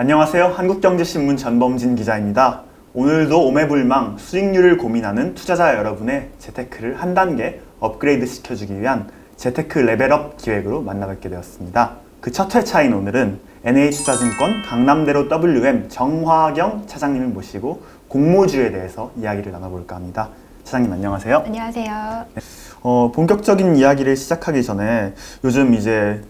안녕하세요. 한국경제신문 전범진 기자입니다. 오늘도 오매불망 수익률을 고민하는 투자자 여러분의 재테크를 한 단계 업그레이드 시켜주기 위한 재테크 레벨업 기획으로 만나뵙게 되었습니다. 그 첫 회차인 오늘은 NH투자증권 강남대로 WM 정화경 차장님을 모시고 공모주에 대해서 이야기를 나눠볼까 합니다. 차장님 안녕하세요. 안녕하세요. 본격적인 이야기를 시작하기 전에 요즘 이제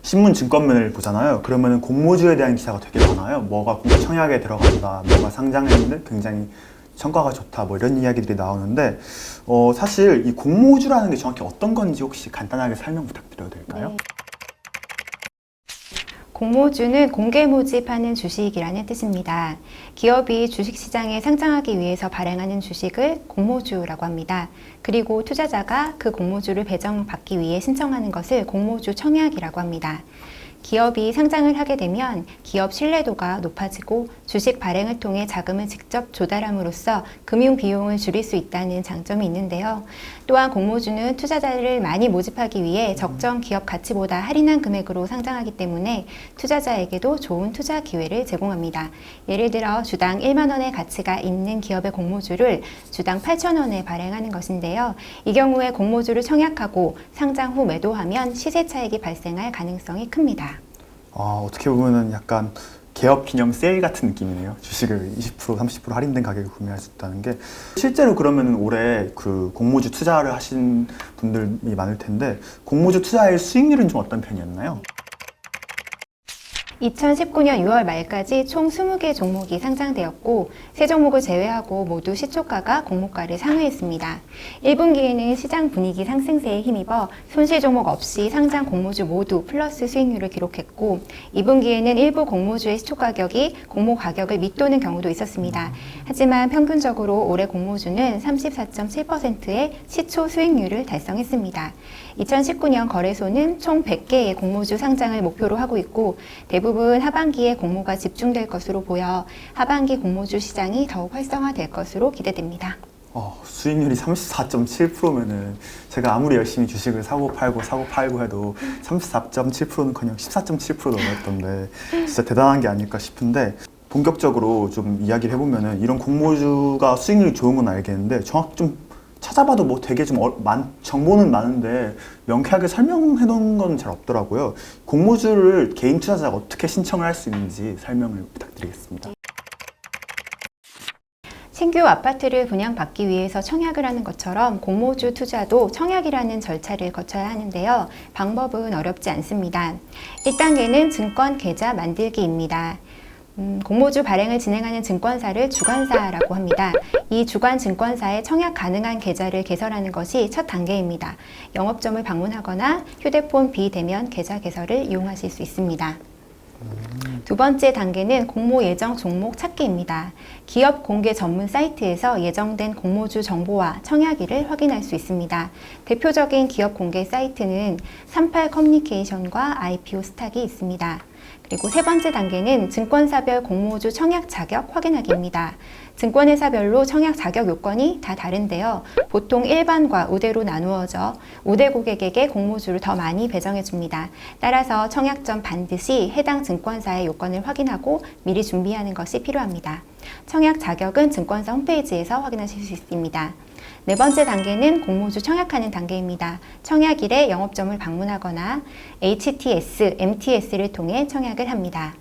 신문 증권면을 보잖아요. 그러면 공모주에 대한 기사가 되게 많아요. 뭐가 공청약에 들어간다, 뭐가 상장했는데 굉장히 성과가 좋다, 뭐 이런 이야기들이 나오는데 사실 이 공모주라는 게 정확히 어떤 건지 혹시 간단하게 설명 부탁드려도 될까요? 네. 공모주는 공개 모집하는 주식이라는 뜻입니다. 기업이 주식시장에 상장하기 위해서 발행하는 주식을 공모주라고 합니다. 그리고 투자자가 그 공모주를 배정받기 위해 신청하는 것을 공모주 청약이라고 합니다. 기업이 상장을 하게 되면 기업 신뢰도가 높아지고 주식 발행을 통해 자금을 직접 조달함으로써 금융 비용을 줄일 수 있다는 장점이 있는데요. 또한 공모주는 투자자를 많이 모집하기 위해 적정 기업 가치보다 할인한 금액으로 상장하기 때문에 투자자에게도 좋은 투자 기회를 제공합니다. 예를 들어 주당 1만 원의 가치가 있는 기업의 공모주를 주당 8천 원에 발행하는 것인데요. 이 경우에 공모주를 청약하고 상장 후 매도하면 시세 차익이 발생할 가능성이 큽니다. 어떻게 보면은 약간 개업 기념 세일 같은 느낌이네요. 주식을 20%, 30% 할인된 가격에 구매할 수 있다는 게. 실제로 그러면은 올해 그 공모주 투자를 하신 분들이 많을 텐데 공모주 투자의 수익률은 좀 어떤 편이었나요? 2019년 6월 말까지 총 20개 종목이 상장되었고 3종목을 제외하고 모두 시초가가 공모가를 상회했습니다. 1분기에는 시장 분위기 상승세에 힘입어 손실 종목 없이 상장 공모주 모두 플러스 수익률을 기록했고 2분기에는 일부 공모주의 시초가격이 공모 가격을 밑도는 경우도 있었습니다. 하지만 평균적으로 올해 공모주는 34.7%의 시초 수익률을 달성했습니다. 2019년 거래소는 총 100개의 공모주 상장을 목표로 하고 있고 대부분 하반기에 공모가 집중될 것으로 보여 하반기 공모주 시장이 더욱 활성화될 것으로 기대됩니다. 수익률이 34.7%면은 제가 아무리 열심히 주식을 사고 팔고 해도 34.7%는커녕 14.7% 넘었던데 진짜 대단한 게 아닐까 싶은데 본격적으로 좀 이야기를 해보면은 이런 공모주가 수익률이 좋은 건 알겠는데 정확히 좀 찾아봐도 뭐 되게 좀 정보는 많은데 명쾌하게 설명해 놓은 건 잘 없더라고요. 공모주를 개인 투자자가 어떻게 신청을 할 수 있는지 설명을 부탁드리겠습니다. 신규 아파트를 분양받기 위해서 청약을 하는 것처럼 공모주 투자도 청약이라는 절차를 거쳐야 하는데요. 방법은 어렵지 않습니다. 1단계는 증권 계좌 만들기입니다. 공모주 발행을 진행하는 증권사를 주관사라고 합니다. 이 주관 증권사에 청약 가능한 계좌를 개설하는 것이 첫 단계입니다. 영업점을 방문하거나 휴대폰 비대면 계좌 개설을 이용하실 수 있습니다. 두 번째 단계는 공모 예정 종목 찾기입니다. 기업 공개 전문 사이트에서 예정된 공모주 정보와 청약일을 확인할 수 있습니다. 대표적인 기업 공개 사이트는 38 커뮤니케이션과 IPO 스탁이 있습니다. 그리고 세 번째 단계는 증권사별 공모주 청약 자격 확인하기입니다. 증권회사별로 청약 자격 요건이 다 다른데요. 보통 일반과 우대로 나누어져 우대 고객에게 공모주를 더 많이 배정해 줍니다. 따라서 청약 전 반드시 해당 증권사의 요건을 확인하고 미리 준비하는 것이 필요합니다. 청약 자격은 증권사 홈페이지에서 확인하실 수 있습니다. 네 번째 단계는 공모주 청약하는 단계입니다. 청약일에 영업점을 방문하거나 HTS, MTS를 통해 청약을 합니다.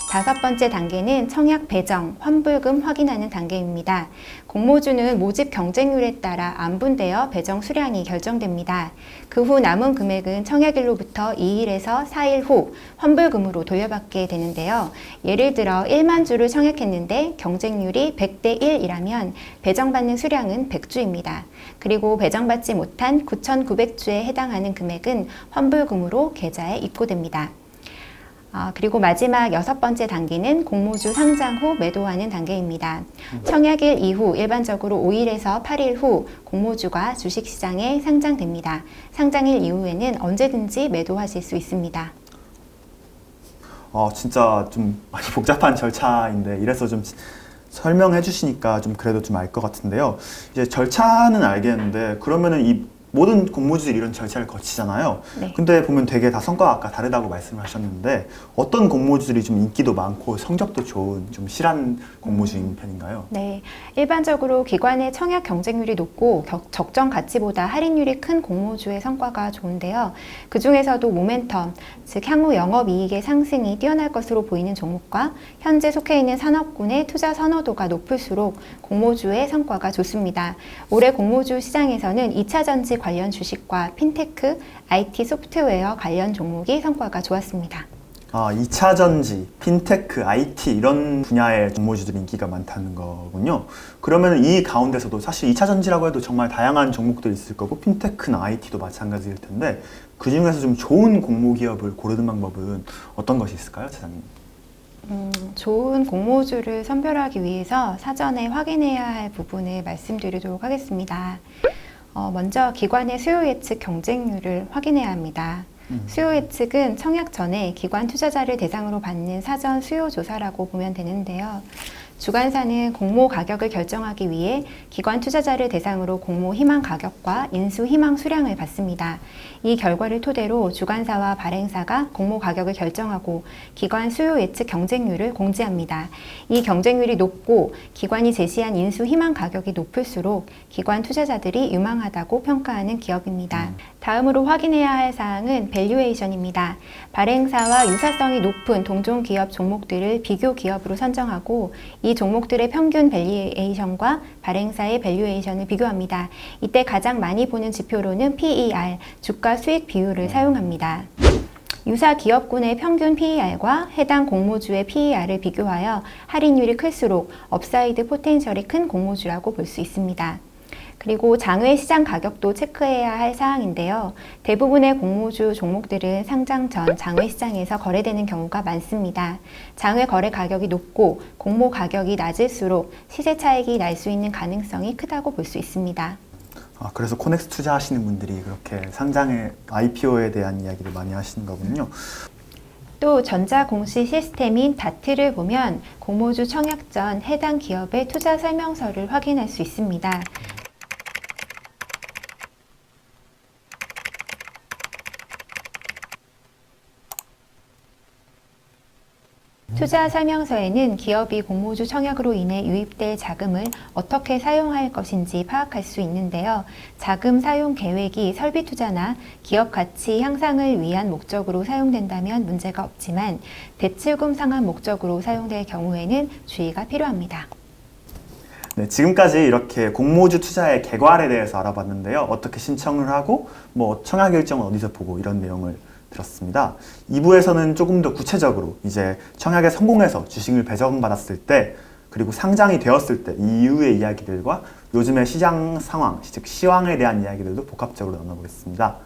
다섯 번째 단계는 청약 배정, 환불금 확인하는 단계입니다. 공모주는 모집 경쟁률에 따라 안분되어 배정 수량이 결정됩니다. 그 후 남은 금액은 청약일로부터 2일에서 4일 후 환불금으로 돌려받게 되는데요. 예를 들어 1만 주를 청약했는데 경쟁률이 100대 1이라면 배정받는 수량은 100주입니다. 그리고 배정받지 못한 9,900주에 해당하는 금액은 환불금으로 계좌에 입고됩니다. 그리고 마지막 여섯 번째 단계는 공모주 상장 후 매도하는 단계입니다. 청약일 이후 일반적으로 5일에서 8일 후 공모주가 주식시장에 상장됩니다. 상장일 이후에는 언제든지 매도하실 수 있습니다. 진짜 좀 많이 복잡한 절차인데 이래서 좀 설명해 주시니까 좀 그래도 좀 알 것 같은데요. 이제 절차는 알겠는데 그러면은 이 모든 공모주들이 이런 절차를 거치잖아요. 네. 근데 보면 되게 다 성과가 아까 다르다고 말씀을 하셨는데 어떤 공모주들이 좀 인기도 많고 성적도 좋은 좀 실한 공모주인 편인가요? 네, 일반적으로 기관의 청약 경쟁률이 높고 적정 가치보다 할인율이 큰 공모주의 성과가 좋은데요. 그 중에서도 모멘텀, 즉 향후 영업이익의 상승이 뛰어날 것으로 보이는 종목과 현재 속해 있는 산업군의 투자 선호도가 높을수록 공모주의 성과가 좋습니다. 올해 공모주 시장에서는 2차 전지 관련 주식과 핀테크, IT 소프트웨어 관련 종목이 성과가 좋았습니다. 2차 전지, 핀테크, IT 이런 분야의 공모주들이 인기가 많다는 거군요. 그러면 이 가운데서도 사실 2차 전지라고 해도 정말 다양한 종목들이 있을 거고 핀테크나 IT도 마찬가지일 텐데 그 중에서 좀 좋은 공모 기업을 고르는 방법은 어떤 것이 있을까요, 차장님? 좋은 공모주를 선별하기 위해서 사전에 확인해야 할 부분을 말씀드리도록 하겠습니다. 먼저 기관의 수요 예측 경쟁률을 확인해야 합니다. 수요 예측은 청약 전에 기관 투자자를 대상으로 받는 사전 수요 조사라고 보면 되는데요. 주관사는 공모 가격을 결정하기 위해 기관 투자자를 대상으로 공모 희망 가격과 인수 희망 수량을 받습니다. 이 결과를 토대로 주관사와 발행사가 공모 가격을 결정하고 기관 수요 예측 경쟁률을 공지합니다. 이 경쟁률이 높고 기관이 제시한 인수 희망 가격이 높을수록 기관 투자자들이 유망하다고 평가하는 기업입니다. 다음으로 확인해야 할 사항은 밸류에이션입니다. 발행사와 유사성이 높은 동종 기업 종목들을 비교 기업으로 선정하고 이 종목들의 평균 밸류에이션과 발행사의 밸류에이션을 비교합니다. 이때 가장 많이 보는 지표로는 PER, 주가 수익 비율을 사용합니다. 유사 기업군의 평균 PER과 해당 공모주의 PER을 비교하여 할인율이 클수록 업사이드 포텐셜이 큰 공모주라고 볼 수 있습니다. 그리고 장외 시장 가격도 체크해야 할 사항인데요. 대부분의 공모주 종목들은 상장 전 장외 시장에서 거래되는 경우가 많습니다. 장외 거래 가격이 높고 공모 가격이 낮을수록 시세 차익이 날 수 있는 가능성이 크다고 볼 수 있습니다. 그래서 코넥스 투자하시는 분들이 그렇게 상장의 IPO에 대한 이야기를 많이 하시는 거군요. 또 전자공시 시스템인 다트를 보면 공모주 청약 전 해당 기업의 투자 설명서를 확인할 수 있습니다. 투자 설명서에는 기업이 공모주 청약으로 인해 유입될 자금을 어떻게 사용할 것인지 파악할 수 있는데요. 자금 사용 계획이 설비 투자나 기업 가치 향상을 위한 목적으로 사용된다면 문제가 없지만 대출금 상환 목적으로 사용될 경우에는 주의가 필요합니다. 네, 지금까지 이렇게 공모주 투자의 개괄에 대해서 알아봤는데요. 어떻게 신청을 하고 청약 일정은 어디서 보고 이런 내용을 들었습니다. 2부에서는 조금 더 구체적으로 이제 청약에 성공해서 주식을 배정받았을 때 그리고 상장이 되었을 때 이후의 이야기들과 요즘의 시장 상황, 즉 시황에 대한 이야기들도 복합적으로 나눠보겠습니다.